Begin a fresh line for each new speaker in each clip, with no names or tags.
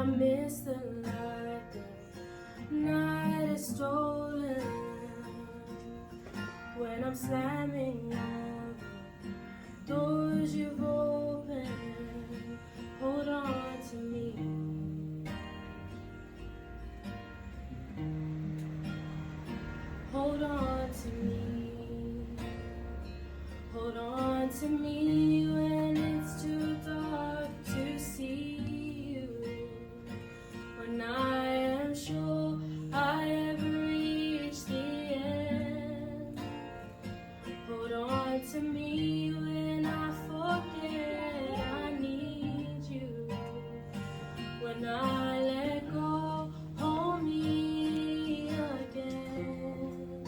miss the light, the night is stolen. When I'm slamming all the doors you've opened, hold on to me. Hold on to me. Hold on to me when it's too dark to see you. When I am sure I have reached the end. Hold on to me when I forget I need you. When I let go, hold me again.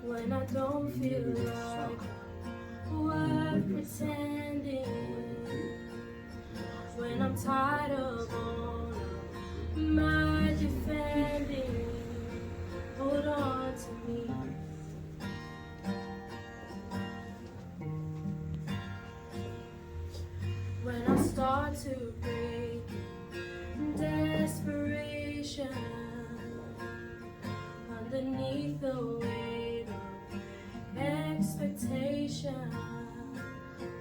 When I don't feel like worth pretending. When I'm tired of all of my defending. Hold on to me. When I start to break in desperation underneath the weight of expectation,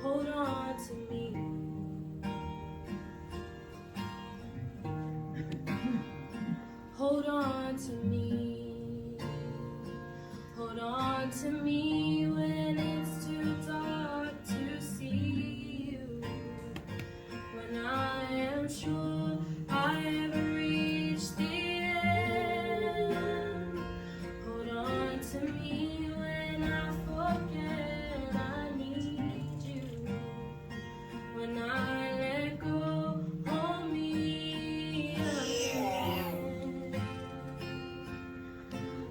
hold on to me. Hold on to me. Hold on to me when it's too dark to see you. When I am sure I have reached the end. Hold on to me when I forget I need you. When I let go, hold me again.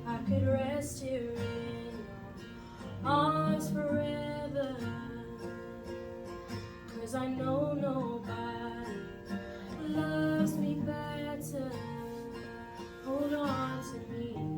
I could rest here in your arms forever, 'cause I know nobody loves me better. Hold on to me.